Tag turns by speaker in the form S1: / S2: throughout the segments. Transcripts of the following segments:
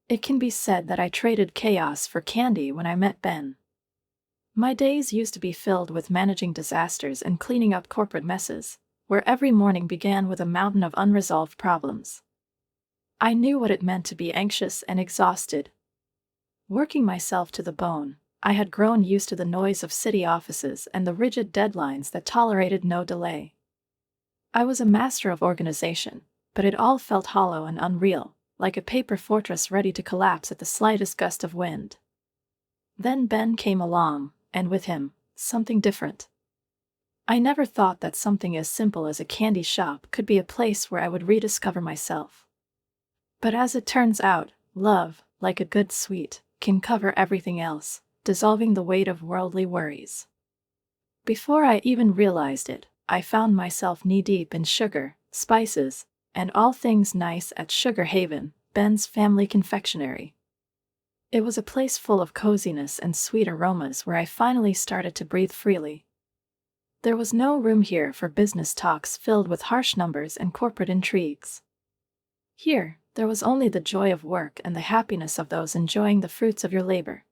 S1: It can be said that I traded chaos for candy when I met Ben. My days used to be filled with managing disasters and cleaning up corporate messes, where every morning began with a mountain of unresolved problems. I knew what it meant to be anxious and exhausted. Working myself to the bone, I had grown used to the noise of city offices and the rigid deadlines that tolerated no delay. I was a master of organization, but it all felt hollow and unreal, like a paper fortress ready to collapse at the slightest gust of wind. Then Ben came along, and with him, something different. I never thought that something as simple as a candy shop could be a place where I would rediscover myself. But as it turns out, love, like a good sweet, can cover everything else, dissolving the weight of worldly worries. Before I even realized it, I found myself knee-deep in sugar, spices, and all things nice at Sugar Haven, Ben's family confectionery. It was a place full of coziness and sweet aromas where I finally started to breathe freely. There was no room here for business talks filled with harsh numbers and corporate intrigues. Here, there was only the joy of work and the happiness of those enjoying the fruits of your labor.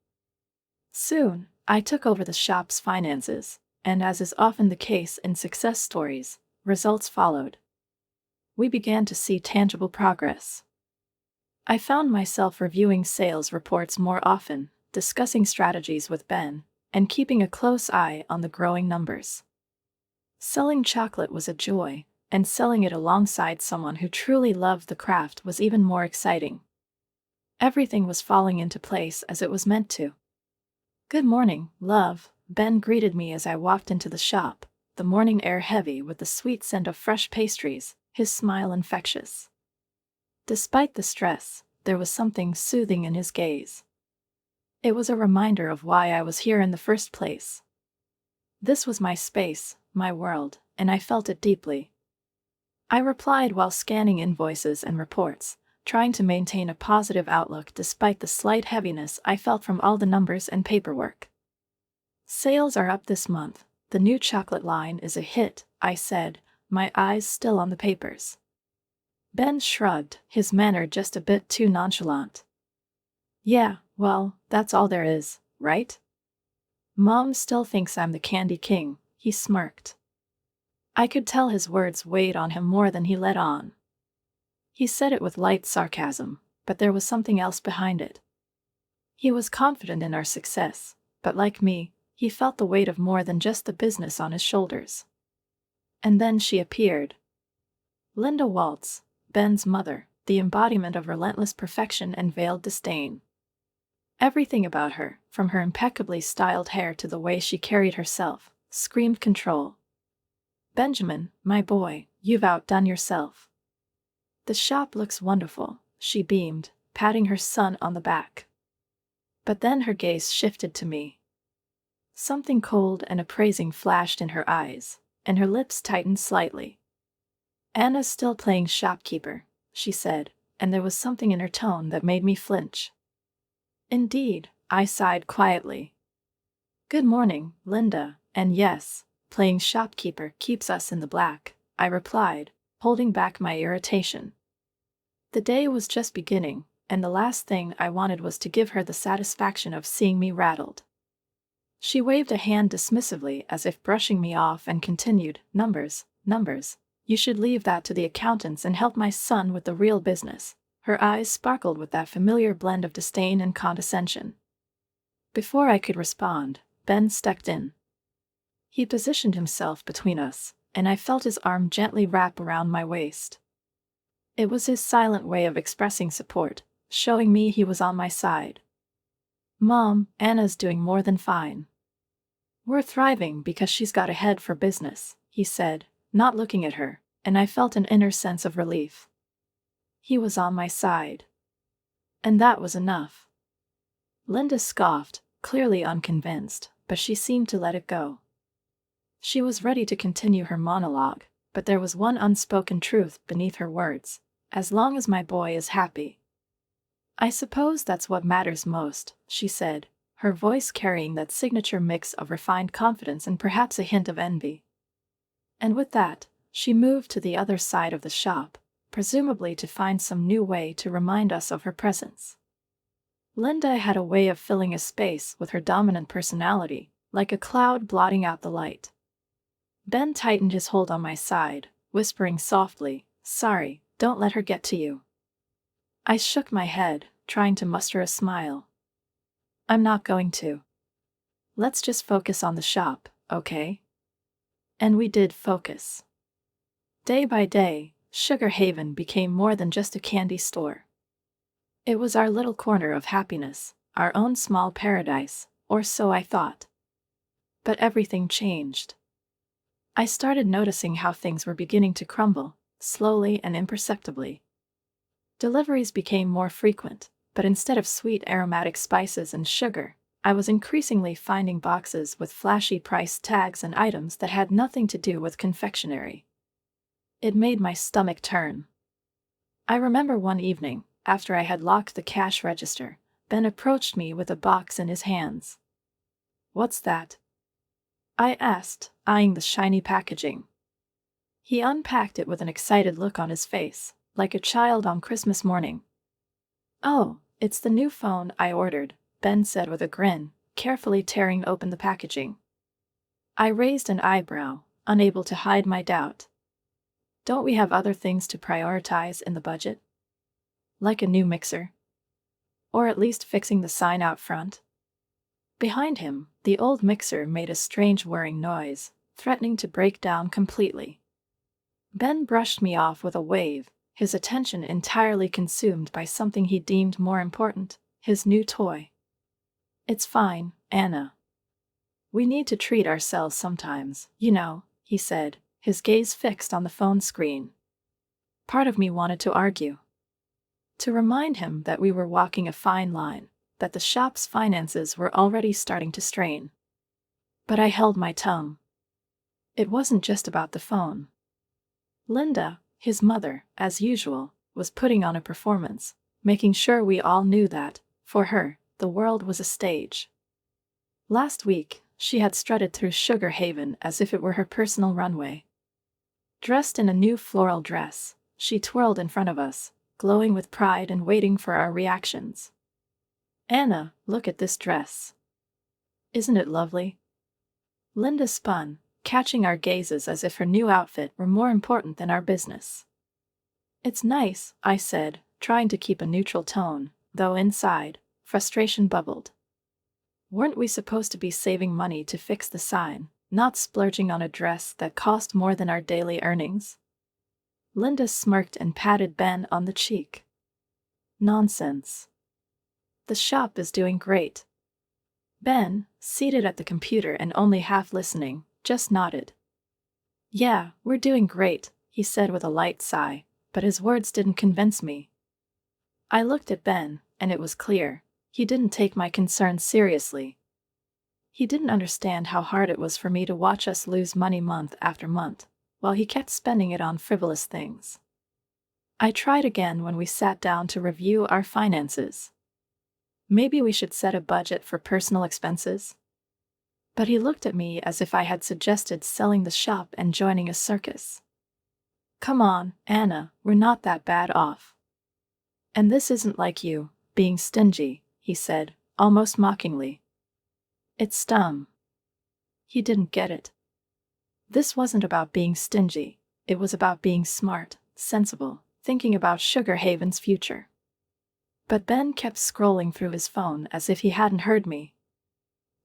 S1: Soon, I took over the shop's finances, and as is often the case in success stories, results followed. We began to see tangible progress. I found myself reviewing sales reports more often, discussing strategies with Ben, and keeping a close eye on the growing numbers. Selling chocolate was a joy, and selling it alongside someone who truly loved the craft was even more exciting. Everything was falling into place as it was meant to. "Good morning, love," Ben greeted me as I walked into the shop, the morning air heavy with the sweet scent of fresh pastries, his smile infectious. Despite the stress, there was something soothing in his gaze. It was a reminder of why I was here in the first place. This was my space, my world, and I felt it deeply. I replied while scanning invoices and reports, trying to maintain a positive outlook despite the slight heaviness I felt from all the numbers and paperwork. "Sales are up this month. The new chocolate line is a hit," I said, my eyes still on the papers. Ben shrugged, his manner just a bit too nonchalant. "Yeah, well, that's all there is, right? Mom still thinks I'm the candy king," he smirked. I could tell his words weighed on him more than he let on. He said it with light sarcasm, but there was something else behind it. He was confident in our success, but like me, he felt the weight of more than just the business on his shoulders. And then she appeared. Linda Waltz, Ben's mother, the embodiment of relentless perfection and veiled disdain. Everything about her, from her impeccably styled hair to the way she carried herself, screamed control. "Benjamin, my boy, you've outdone yourself. The shop looks wonderful," she beamed, patting her son on the back. But then her gaze shifted to me. Something cold and appraising flashed in her eyes, and her lips tightened slightly. "Anna's still playing shopkeeper," she said, and there was something in her tone that made me flinch. "Indeed," I sighed quietly. "Good morning, Linda, and yes, playing shopkeeper keeps us in the black," I replied, holding back my irritation. The day was just beginning, and the last thing I wanted was to give her the satisfaction of seeing me rattled. She waved a hand dismissively as if brushing me off and continued, "Numbers, numbers. You should leave that to the accountants and help my son with the real business." Her eyes sparkled with that familiar blend of disdain and condescension. Before I could respond, Ben stepped in. He positioned himself between us, and I felt his arm gently wrap around my waist. It was his silent way of expressing support, showing me he was on my side. "Mom, Anna's doing more than fine. We're thriving because she's got a head for business," he said, not looking at her, and I felt an inner sense of relief. He was on my side. And that was enough. Linda scoffed, clearly unconvinced, but she seemed to let it go. She was ready to continue her monologue, but there was one unspoken truth beneath her words: "As long as my boy is happy." "I suppose that's what matters most," she said, her voice carrying that signature mix of refined confidence and perhaps a hint of envy. And with that, she moved to the other side of the shop, presumably to find some new way to remind us of her presence. Linda had a way of filling a space with her dominant personality, like a cloud blotting out the light. Ben tightened his hold on my side, whispering softly, "Sorry, don't let her get to you." I shook my head, trying to muster a smile. "I'm not going to. Let's just focus on the shop, okay?" And we did focus. Day by day, Sugar Haven became more than just a candy store. It was our little corner of happiness, our own small paradise, or so I thought. But everything changed. I started noticing how things were beginning to crumble, slowly and imperceptibly. Deliveries became more frequent, but instead of sweet aromatic spices and sugar, I was increasingly finding boxes with flashy price tags and items that had nothing to do with confectionery. It made my stomach turn. I remember one evening, after I had locked the cash register, Ben approached me with a box in his hands. "What's that?" I asked, eyeing the shiny packaging. He unpacked it with an excited look on his face, like a child on Christmas morning. "Oh, it's the new phone I ordered," Ben said with a grin, carefully tearing open the packaging. I raised an eyebrow, unable to hide my doubt. Don't we have other things to prioritize in the budget? Like a new mixer? Or at least fixing the sign out front? Behind him, the old mixer made a strange whirring noise, threatening to break down completely. Ben brushed me off with a wave, his attention entirely consumed by something he deemed more important, his new toy. "It's fine, Anna. We need to treat ourselves sometimes, you know," he said, his gaze fixed on the phone screen. Part of me wanted to argue. To remind him that we were walking a fine line, that the shop's finances were already starting to strain. But I held my tongue. It wasn't just about the phone. Linda, his mother, as usual, was putting on a performance, making sure we all knew that, for her, the world was a stage. Last week, she had strutted through Sugar Haven as if it were her personal runway. Dressed in a new floral dress, she twirled in front of us, glowing with pride and waiting for our reactions. "Anna, look at this dress. Isn't it lovely?" Linda spun, catching our gazes as if her new outfit were more important than our business. "It's nice," I said, trying to keep a neutral tone, though inside, frustration bubbled. Weren't we supposed to be saving money to fix the sign, not splurging on a dress that cost more than our daily earnings? Linda smirked and patted Ben on the cheek. "Nonsense. The shop is doing great." Ben, seated at the computer and only half listening, just nodded. "Yeah, we're doing great," he said with a light sigh, but his words didn't convince me. I looked at Ben, and it was clear, he didn't take my concerns seriously. He didn't understand how hard it was for me to watch us lose money month after month, while he kept spending it on frivolous things. I tried again when we sat down to review our finances. Maybe we should set a budget for personal expenses? But he looked at me as if I had suggested selling the shop and joining a circus. "Come on, Anna, we're not that bad off. And this isn't like you, being stingy," he said, almost mockingly. It stung. He didn't get it. This wasn't about being stingy, it was about being smart, sensible, thinking about Sugar Haven's future. But Ben kept scrolling through his phone as if he hadn't heard me.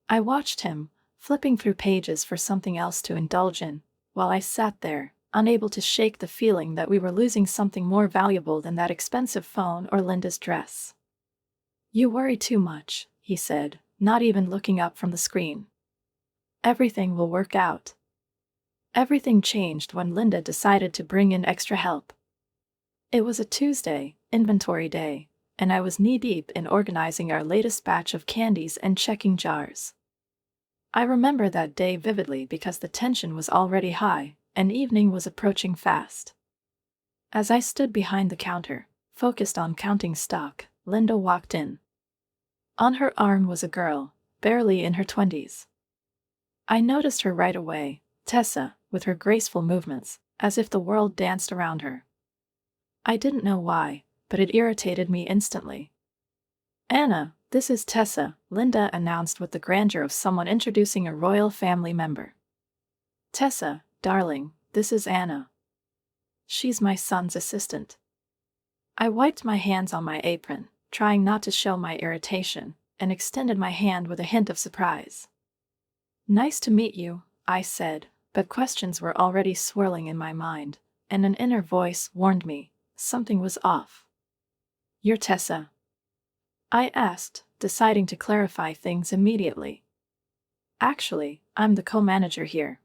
S1: I watched him, flipping through pages for something else to indulge in, while I sat there, unable to shake the feeling that we were losing something more valuable than that expensive phone or Linda's dress. "You worry too much," he said, not even looking up from the screen. "Everything will work out." Everything changed when Linda decided to bring in extra help. It was a Tuesday, inventory day, and I was knee-deep in organizing our latest batch of candies and checking jars. I remember that day vividly because the tension was already high, and evening was approaching fast. As I stood behind the counter, focused on counting stock, Linda walked in. On her arm was a girl, barely in her 20s. I noticed her right away, Tessa, with her graceful movements, as if the world danced around her. I didn't know why, but it irritated me instantly. Anna, this is Tessa, Linda announced with the grandeur of someone introducing a royal family member. Tessa, darling, this is Anna. She's my son's assistant. I wiped my hands on my apron, trying not to show my irritation, and extended my hand with a hint of surprise. Nice to meet you, I said, but questions were already swirling in my mind, and an inner voice warned me something was off. You're Tessa? I asked, deciding to clarify things immediately. Actually, I'm the co-manager here.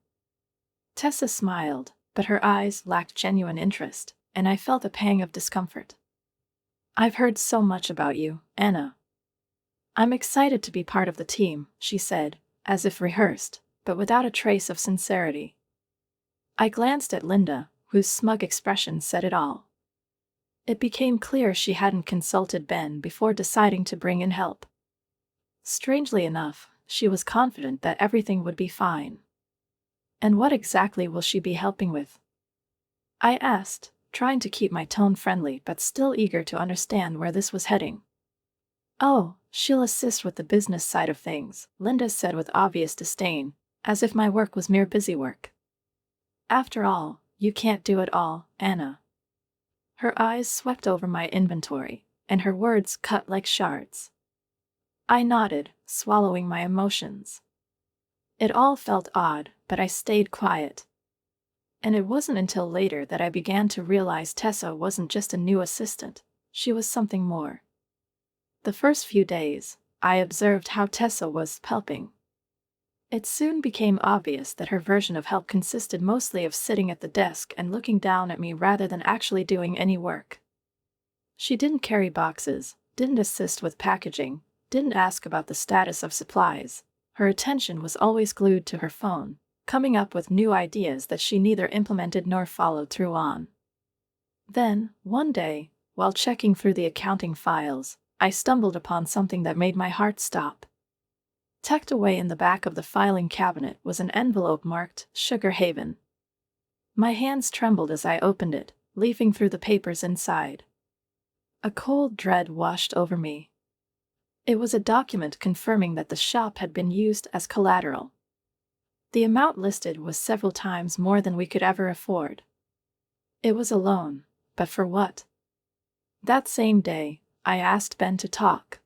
S1: Tessa smiled, but her eyes lacked genuine interest, and I felt a pang of discomfort. I've heard so much about you, Anna. I'm excited to be part of the team, she said, as if rehearsed, but without a trace of sincerity. I glanced at Linda, whose smug expression said it all. It became clear she hadn't consulted Ben before deciding to bring in help. Strangely enough, she was confident that everything would be fine. And what exactly will she be helping with? I asked, trying to keep my tone friendly but still eager to understand where this was heading. Oh, she'll assist with the business side of things, Linda said with obvious disdain, as if my work was mere busywork. After all, you can't do it all, Anna. Her eyes swept over my inventory, and her words cut like shards. I nodded, swallowing my emotions. It all felt odd, but I stayed quiet. And it wasn't until later that I began to realize Tessa wasn't just a new assistant, she was something more. The first few days, I observed how Tessa was helping. It soon became obvious that her version of help consisted mostly of sitting at the desk and looking down at me rather than actually doing any work. She didn't carry boxes, didn't assist with packaging, didn't ask about the status of supplies. Her attention was always glued to her phone, coming up with new ideas that she neither implemented nor followed through on. Then, one day, while checking through the accounting files, I stumbled upon something that made my heart stop. Tucked away in the back of the filing cabinet was an envelope marked Sugar Haven. My hands trembled as I opened it, leafing through the papers inside. A cold dread washed over me. It was a document confirming that the shop had been used as collateral. The amount listed was several times more than we could ever afford. It was a loan, but for what? That same day, I asked Ben to talk.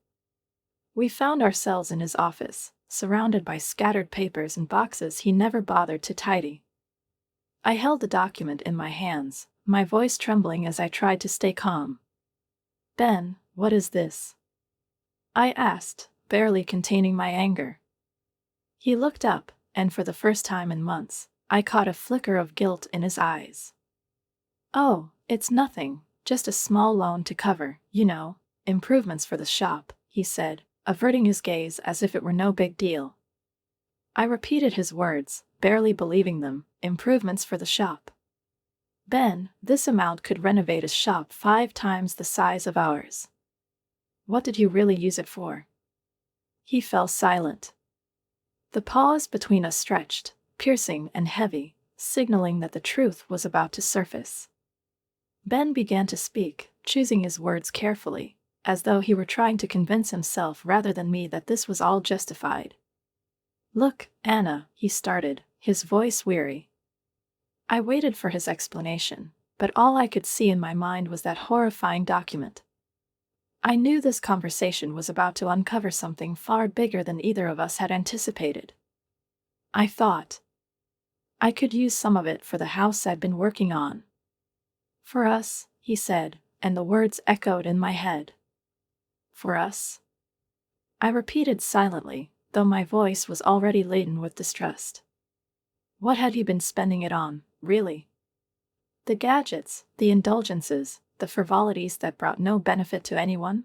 S1: We found ourselves in his office, surrounded by scattered papers and boxes he never bothered to tidy. I held the document in my hands, my voice trembling as I tried to stay calm. Ben, what is this? I asked, barely containing my anger. He looked up, and for the first time in months, I caught a flicker of guilt in his eyes. Oh, it's nothing, just a small loan to cover, improvements for the shop, he said, averting his gaze as if it were no big deal. I repeated his words, barely believing them, improvements for the shop. Ben, this amount could renovate a shop 5 times the size of ours. What did he really use it for? He fell silent. The pause between us stretched, piercing and heavy, signaling that the truth was about to surface. Ben began to speak, choosing his words carefully, as though he were trying to convince himself rather than me that this was all justified. Look, Anna, he started, his voice weary. I waited for his explanation, but all I could see in my mind was that horrifying document. I knew this conversation was about to uncover something far bigger than either of us had anticipated. I thought I could use some of it for the house I'd been working on. For us, he said, and the words echoed in my head. For us? I repeated silently, though my voice was already laden with distrust. What had he been spending it on, really? The gadgets, the indulgences, the frivolities that brought no benefit to anyone?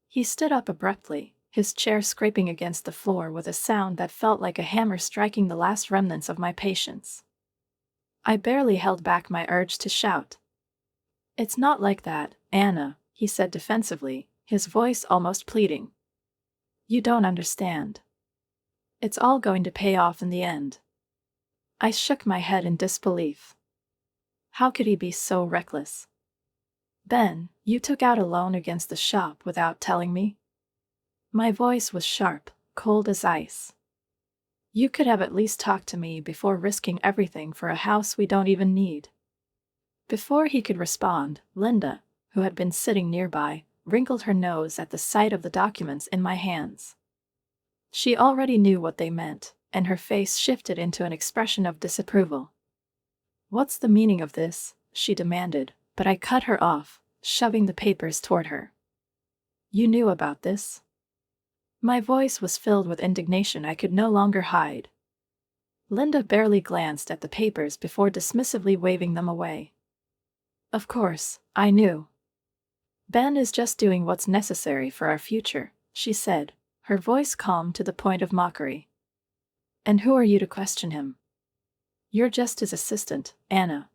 S1: He stood up abruptly, his chair scraping against the floor with a sound that felt like a hammer striking the last remnants of my patience. I barely held back my urge to shout. It's not like that, Anna, he said defensively, his voice almost pleading. You don't understand. It's all going to pay off in the end. I shook my head in disbelief. How could he be so reckless? Ben, you took out a loan against the shop without telling me? My voice was sharp, cold as ice. You could have at least talked to me before risking everything for a house we don't even need. Before he could respond, Linda, who had been sitting nearby, wrinkled her nose at the sight of the documents in my hands. She already knew what they meant, and her face shifted into an expression of disapproval. "What's the meaning of this?" she demanded, but I cut her off, shoving the papers toward her. "You knew about this?" My voice was filled with indignation I could no longer hide. Linda barely glanced at the papers before dismissively waving them away. "Of course, I knew. Ben is just doing what's necessary for our future," she said, her voice calm to the point of mockery. "And who are you to question him? You're just his assistant, Anna."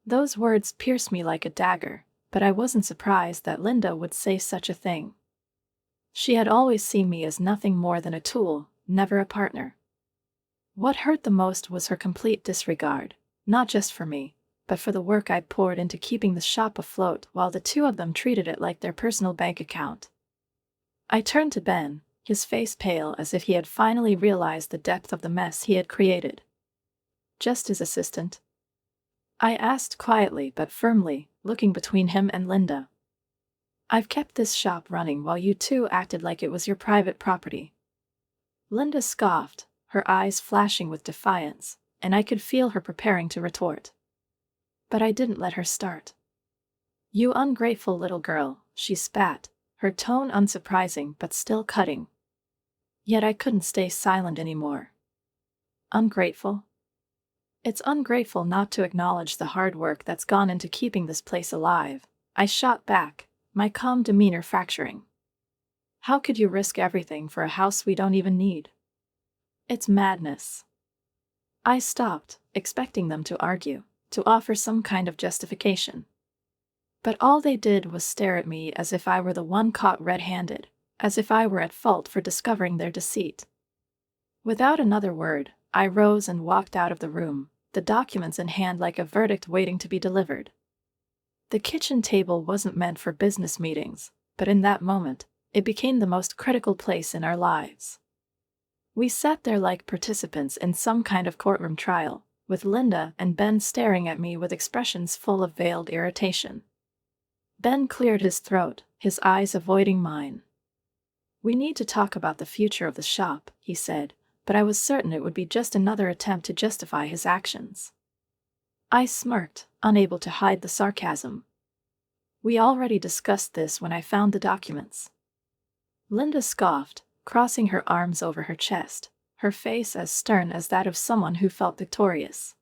S1: Those words pierced me like a dagger, but I wasn't surprised that Linda would say such a thing. She had always seen me as nothing more than a tool, never a partner. What hurt the most was her complete disregard, not just for me, but for the work I'd poured into keeping the shop afloat while the two of them treated it like their personal bank account. I turned to Ben, his face pale as if he had finally realized the depth of the mess he had created. "Just his assistant?" I asked quietly but firmly, looking between him and Linda. "I've kept this shop running while you two acted like it was your private property." Linda scoffed, her eyes flashing with defiance, and I could feel her preparing to retort. But I didn't let her start. "You ungrateful little girl," she spat, her tone unsurprising but still cutting. Yet I couldn't stay silent anymore. "Ungrateful? It's ungrateful not to acknowledge the hard work that's gone into keeping this place alive," I shot back, my calm demeanor fracturing. "How could you risk everything for a house we don't even need? It's madness." I stopped, expecting them to argue, to offer some kind of justification. But all they did was stare at me as if I were the one caught red-handed, as if I were at fault for discovering their deceit. Without another word, I rose and walked out of the room, the documents in hand like a verdict waiting to be delivered. The kitchen table wasn't meant for business meetings, but in that moment, it became the most critical place in our lives. We sat there like participants in some kind of courtroom trial, with Linda and Ben staring at me with expressions full of veiled irritation. Ben cleared his throat, his eyes avoiding mine. "We need to talk about the future of the shop," he said, but I was certain it would be just another attempt to justify his actions. I smirked, unable to hide the sarcasm. "We already discussed this when I found the documents." Linda scoffed, crossing her arms over her chest, her face as stern as that of someone who felt victorious.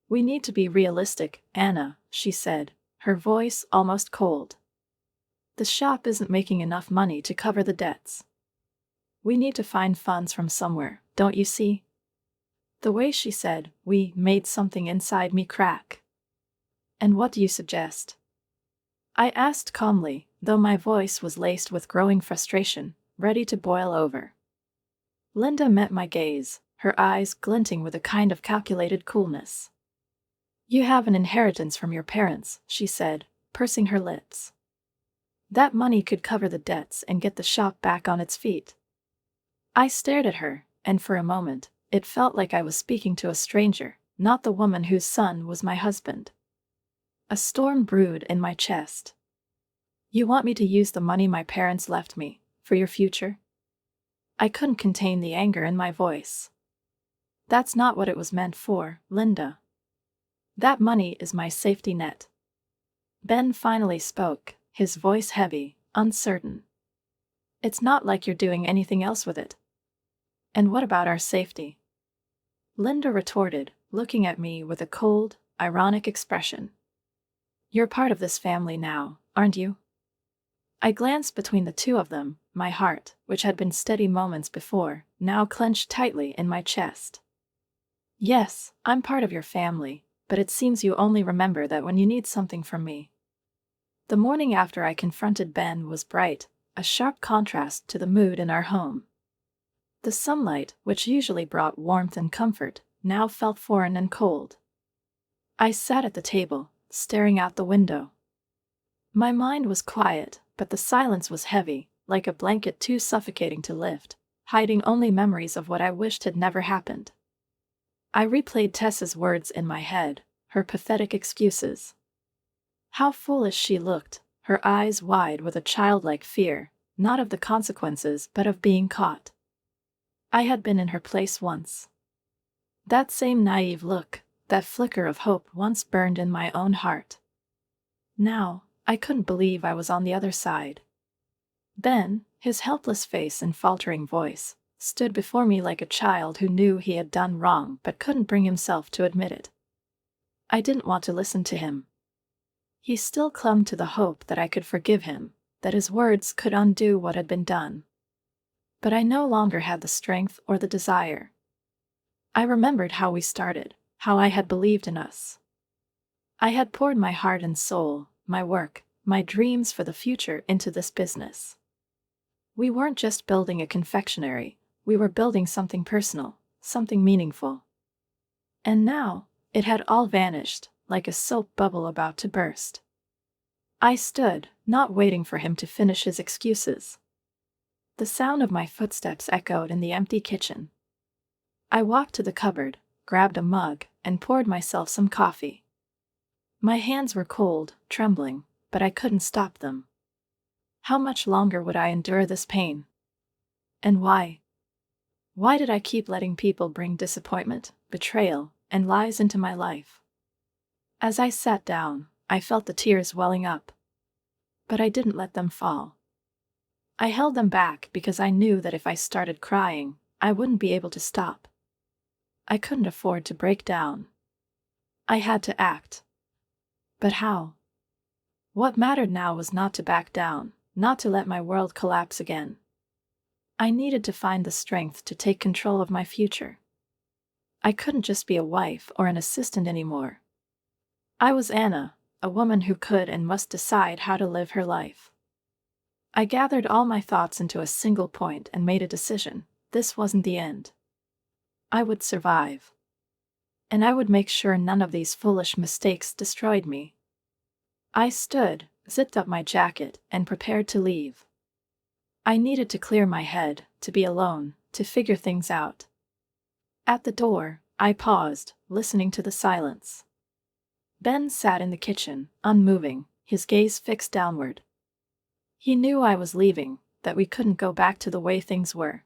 S1: "We need to be realistic, Anna," she said, her voice almost cold. "The shop isn't making enough money to cover the debts. We need to find funds from somewhere, don't you see?" The way she said "we" made something inside me crack. "And what do you suggest?" I asked calmly, though my voice was laced with growing frustration, ready to boil over. Linda met my gaze, her eyes glinting with a kind of calculated coolness. "You have an inheritance from your parents," she said, pursing her lips. "That money could cover the debts and get the shop back on its feet." I stared at her, and for a moment, it felt like I was speaking to a stranger, not the woman whose son was my husband. A storm brewed in my chest. "You want me to use the money my parents left me, for your future?" I couldn't contain the anger in my voice. "That's not what it was meant for, Linda. That money is my safety net." Ben finally spoke, his voice heavy, uncertain. "It's not like you're doing anything else with it." "And what about our safety?" Linda retorted, looking at me with a cold, ironic expression. "You're part of this family now, aren't you?" I glanced between the two of them, my heart, which had been steady moments before, now clenched tightly in my chest. "Yes, I'm part of your family, but it seems you only remember that when you need something from me." The morning after I confronted Ben was bright, a sharp contrast to the mood in our home. The sunlight, which usually brought warmth and comfort, now felt foreign and cold. I sat at the table, staring out the window. My mind was quiet, but the silence was heavy, like a blanket too suffocating to lift, hiding only memories of what I wished had never happened. I replayed Tessa's words in my head, her pathetic excuses. How foolish she looked, her eyes wide with a childlike fear, not of the consequences but of being caught. I had been in her place once. That same naive look, that flicker of hope once burned in my own heart. Now, I couldn't believe I was on the other side. Ben, his helpless face and faltering voice, stood before me like a child who knew he had done wrong but couldn't bring himself to admit it. I didn't want to listen to him. He still clung to the hope that I could forgive him, that his words could undo what had been done. But I no longer had the strength or the desire. I remembered how we started, how I had believed in us. I had poured my heart and soul, my work, my dreams for the future into this business. We weren't just building a confectionery, we were building something personal, something meaningful. And now, it had all vanished, like a soap bubble about to burst. I stood, not waiting for him to finish his excuses. The sound of my footsteps echoed in the empty kitchen. I walked to the cupboard, grabbed a mug, and poured myself some coffee. My hands were cold, trembling, but I couldn't stop them. How much longer would I endure this pain? And why? Why did I keep letting people bring disappointment, betrayal, and lies into my life? As I sat down, I felt the tears welling up. But I didn't let them fall. I held them back because I knew that if I started crying, I wouldn't be able to stop. I couldn't afford to break down. I had to act. But how? What mattered now was not to back down, not to let my world collapse again. I needed to find the strength to take control of my future. I couldn't just be a wife or an assistant anymore. I was Anna, a woman who could and must decide how to live her life. I gathered all my thoughts into a single point and made a decision. This wasn't the end. I would survive. And I would make sure none of these foolish mistakes destroyed me. I stood, zipped up my jacket, and prepared to leave. I needed to clear my head, to be alone, to figure things out. At the door, I paused, listening to the silence. Ben sat in the kitchen, unmoving, his gaze fixed downward. He knew I was leaving, that we couldn't go back to the way things were.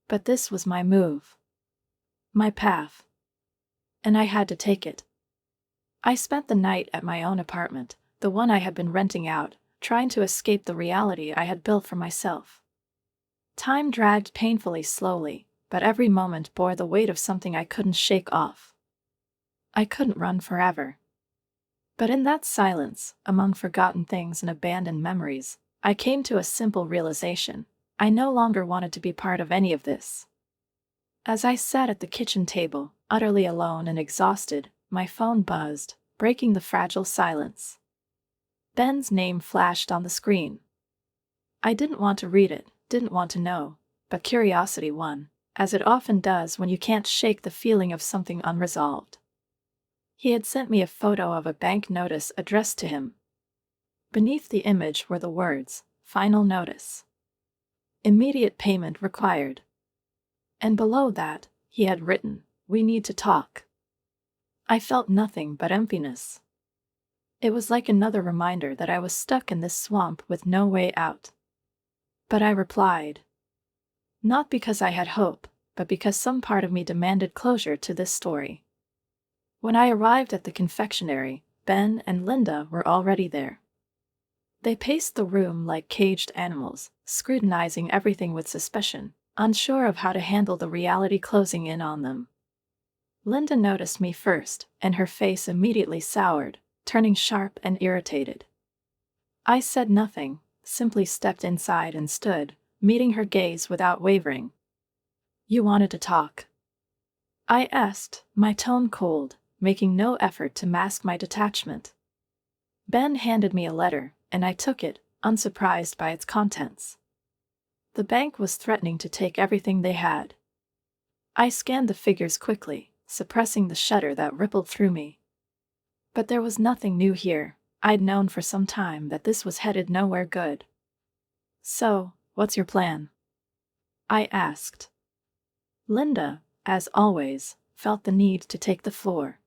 S1: But this was my move. My path. And I had to take it. I spent the night at my own apartment, the one I had been renting out, trying to escape the reality I had built for myself. Time dragged painfully slowly, but every moment bore the weight of something I couldn't shake off. I couldn't run forever. But in that silence, among forgotten things and abandoned memories, I came to a simple realization. I no longer wanted to be part of any of this. As I sat at the kitchen table, utterly alone and exhausted, my phone buzzed, breaking the fragile silence. Ben's name flashed on the screen. I didn't want to read it, didn't want to know, but curiosity won, as it often does when you can't shake the feeling of something unresolved. He had sent me a photo of a bank notice addressed to him. Beneath the image were the words, "Final notice. Immediate payment required." And below that, he had written, "We need to talk." I felt nothing but emptiness. It was like another reminder that I was stuck in this swamp with no way out. But I replied. Not because I had hope, but because some part of me demanded closure to this story. When I arrived at the confectionery, Ben and Linda were already there. They paced the room like caged animals, scrutinizing everything with suspicion, unsure of how to handle the reality closing in on them. Linda noticed me first, and her face immediately soured, turning sharp and irritated. I said nothing, simply stepped inside and stood, meeting her gaze without wavering. "You wanted to talk?" I asked, my tone cold, making no effort to mask my detachment. Ben handed me a letter, and I took it, unsurprised by its contents. The bank was threatening to take everything they had. I scanned the figures quickly, suppressing the shudder that rippled through me. But there was nothing new here. I'd known for some time that this was headed nowhere good. So, what's your plan? I asked. Linda, as always, felt the need to take the floor.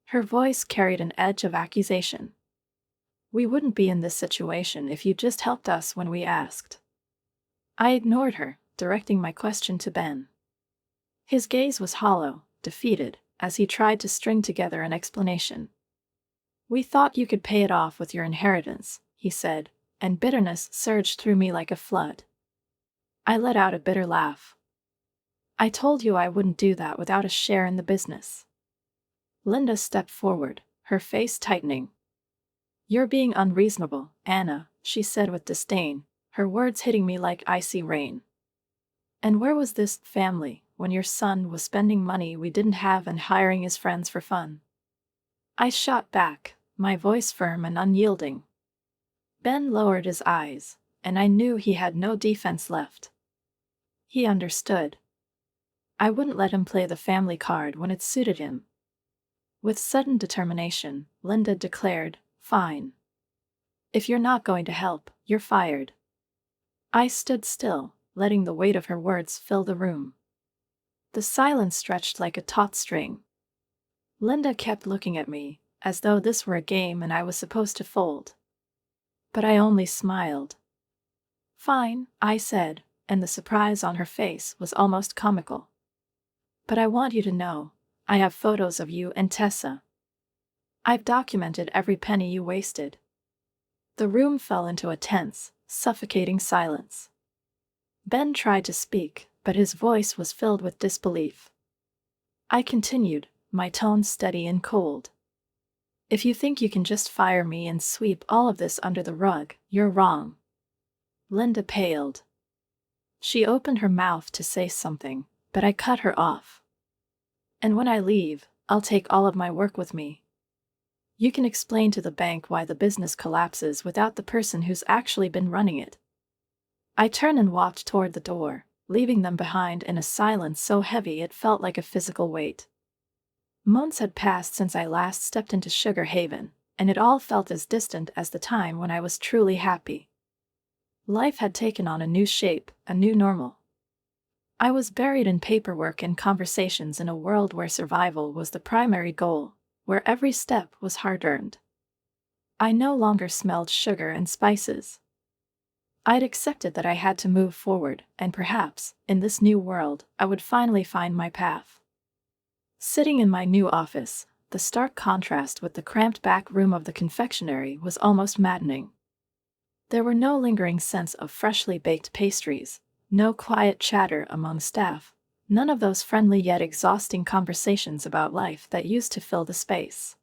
S1: Her voice carried an edge of accusation. We wouldn't be in this situation if you just helped us when we asked. I ignored her, directing my question to Ben. His gaze was hollow, defeated, as he tried to string together an explanation. We thought you could pay it off with your inheritance, he said, and bitterness surged through me like a flood. I let out a bitter laugh. I told you I wouldn't do that without a share in the business. Linda stepped forward, her face tightening. You're being unreasonable, Anna, she said with disdain, her words hitting me like icy rain. And where was this family when your son was spending money we didn't have and hiring his friends for fun? I shot back, my voice firm and unyielding. Ben lowered his eyes, and I knew he had no defense left. He understood. I wouldn't let him play the family card when it suited him. With sudden determination, Linda declared, "Fine. If you're not going to help, you're fired." I stood still, letting the weight of her words fill the room. The silence stretched like a taut string. Linda kept looking at me, as though this were a game and I was supposed to fold. But I only smiled. "Fine," I said, and the surprise on her face was almost comical. "But I want you to know, I have photos of you and Tessa. I've documented every penny you wasted." The room fell into a tense, suffocating silence. Ben tried to speak, but his voice was filled with disbelief. I continued, my tone steady and cold. "If you think you can just fire me and sweep all of this under the rug, you're wrong." Linda paled. She opened her mouth to say something, but I cut her off. "And when I leave, I'll take all of my work with me. You can explain to the bank why the business collapses without the person who's actually been running it." I turned and walked toward the door, leaving them behind in a silence so heavy it felt like a physical weight. Months had passed since I last stepped into Sugar Haven, and it all felt as distant as the time when I was truly happy. Life had taken on a new shape, a new normal. I was buried in paperwork and conversations in a world where survival was the primary goal, where every step was hard-earned. I no longer smelled sugar and spices. I'd accepted that I had to move forward, and perhaps, in this new world, I would finally find my path. Sitting in my new office, the stark contrast with the cramped back room of the confectionery was almost maddening. There were no lingering scents of freshly baked pastries, no quiet chatter among staff, none of those friendly yet exhausting conversations about life that used to fill the space.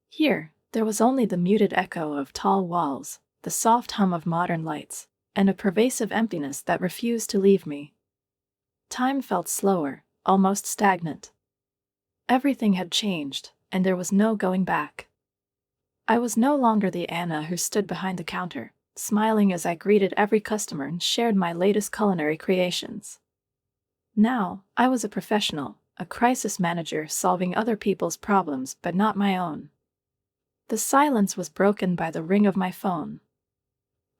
S1: Here, there was only the muted echo of tall walls, the soft hum of modern lights, and a pervasive emptiness that refused to leave me. Time felt slower, almost stagnant. Everything had changed, and there was no going back. I was no longer the Anna who stood behind the counter, smiling as I greeted every customer and shared my latest culinary creations. Now, I was a professional, a crisis manager solving other people's problems but not my own. The silence was broken by the ring of my phone.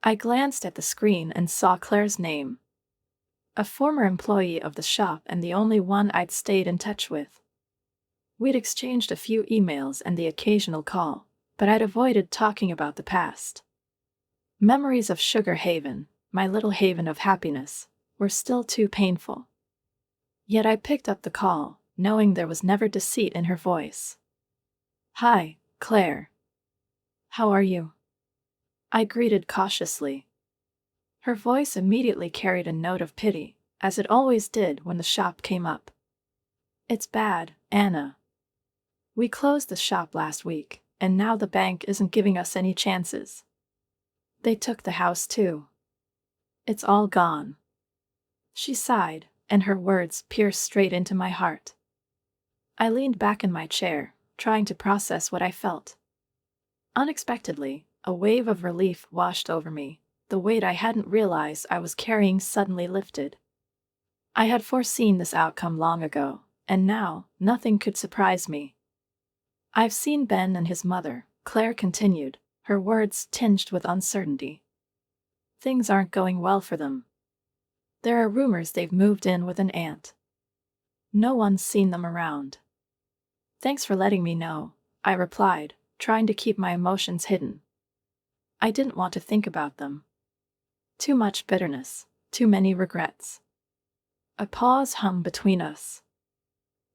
S1: I glanced at the screen and saw Claire's name. A former employee of the shop and the only one I'd stayed in touch with. We'd exchanged a few emails and the occasional call, but I'd avoided talking about the past. Memories of Sugar Haven, my little haven of happiness, were still too painful. Yet I picked up the call, knowing there was never deceit in her voice. "Hi, Claire. How are you?" I greeted cautiously. Her voice immediately carried a note of pity, as it always did when the shop came up. "It's bad, Anna. We closed the shop last week, and now the bank isn't giving us any chances. They took the house too. It's all gone." She sighed, and her words pierced straight into my heart. I leaned back in my chair, trying to process what I felt. Unexpectedly, a wave of relief washed over me, the weight I hadn't realized I was carrying suddenly lifted. I had foreseen this outcome long ago, and now, nothing could surprise me. "I've seen Ben and his mother," Claire continued, her words tinged with uncertainty. Things aren't going well for them. There are rumors they've moved in with an aunt. No one's seen them around. Thanks for letting me know, I replied, trying to keep my emotions hidden. I didn't want to think about them. Too much bitterness, too many regrets. A pause hung between us.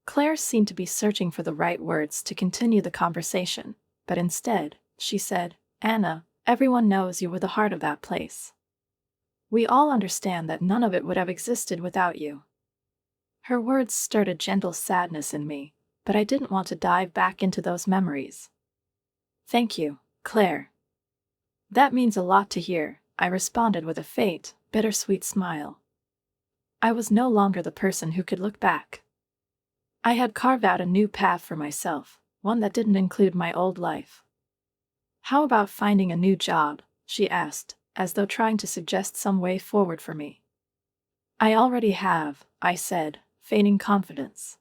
S1: Claire seemed to be searching for the right words to continue the conversation, but instead, she said, "Anna, everyone knows you were the heart of that place. We all understand that none of it would have existed without you." Her words stirred a gentle sadness in me, but I didn't want to dive back into those memories. "Thank you, Claire. That means a lot to hear," I responded with a faint, bittersweet smile. I was no longer the person who could look back. I had carved out a new path for myself, one that didn't include my old life. "How about finding a new job?" she asked, as though trying to suggest some way forward for me. "I already have," I said, feigning confidence.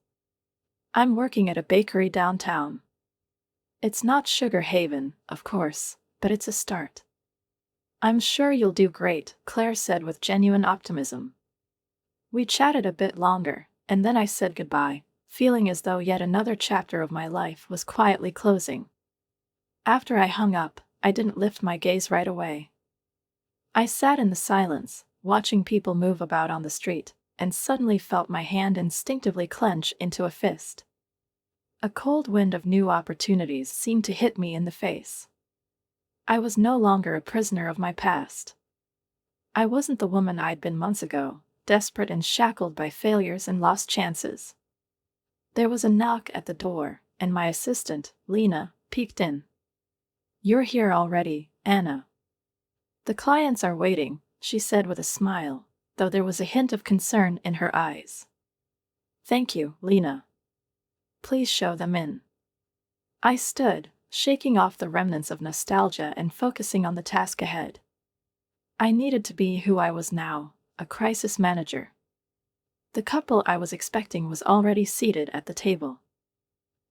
S1: "I'm working at a bakery downtown. It's not Sugar Haven, of course, but it's a start." "I'm sure you'll do great," Claire said with genuine optimism. We chatted a bit longer, and then I said goodbye, feeling as though yet another chapter of my life was quietly closing. After I hung up, I didn't lift my gaze right away. I sat in the silence, watching people move about on the street, and suddenly felt my hand instinctively clench into a fist. A cold wind of new opportunities seemed to hit me in the face. I was no longer a prisoner of my past. I wasn't the woman I'd been months ago, desperate and shackled by failures and lost chances. There was a knock at the door, and my assistant, Lena, peeked in. "You're here already, Anna." "The clients are waiting," she said with a smile, though there was a hint of concern in her eyes. "Thank you, Lena. Please show them in." I stood, shaking off the remnants of nostalgia and focusing on the task ahead. I needed to be who I was now, a crisis manager. The couple I was expecting was already seated at the table.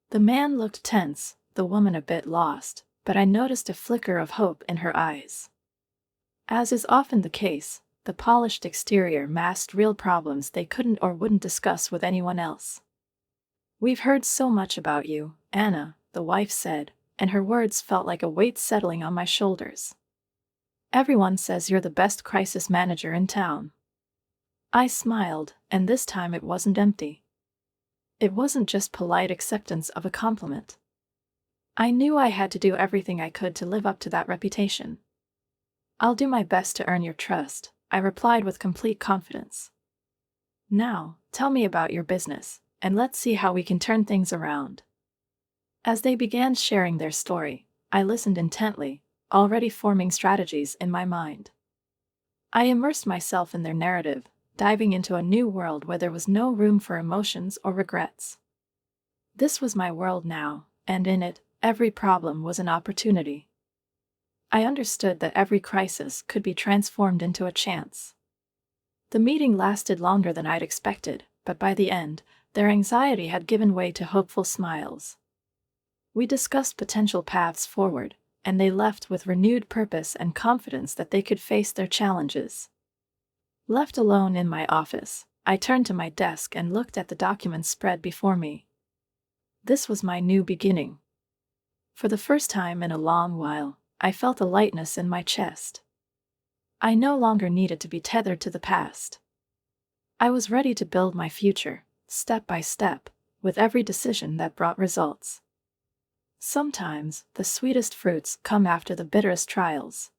S1: The man looked tense, the woman a bit lost, but I noticed a flicker of hope in her eyes. As is often the case, the polished exterior masked real problems they couldn't or wouldn't discuss with anyone else. "We've heard so much about you, Anna," the wife said, and her words felt like a weight settling on my shoulders. "Everyone says you're the best crisis manager in town." I smiled, and this time it wasn't empty. It wasn't just polite acceptance of a compliment. I knew I had to do everything I could to live up to that reputation. "I'll do my best to earn your trust," I replied with complete confidence. "Now, tell me about your business, and let's see how we can turn things around." As they began sharing their story, I listened intently, already forming strategies in my mind. I immersed myself in their narrative, diving into a new world where there was no room for emotions or regrets. This was my world now, and in it, every problem was an opportunity. I understood that every crisis could be transformed into a chance. The meeting lasted longer than I'd expected, but by the end, their anxiety had given way to hopeful smiles. We discussed potential paths forward, and they left with renewed purpose and confidence that they could face their challenges. Left alone in my office, I turned to my desk and looked at the documents spread before me. This was my new beginning. For the first time in a long while, I felt a lightness in my chest. I no longer needed to be tethered to the past. I was ready to build my future, step by step, with every decision that brought results. Sometimes, the sweetest fruits come after the bitterest trials.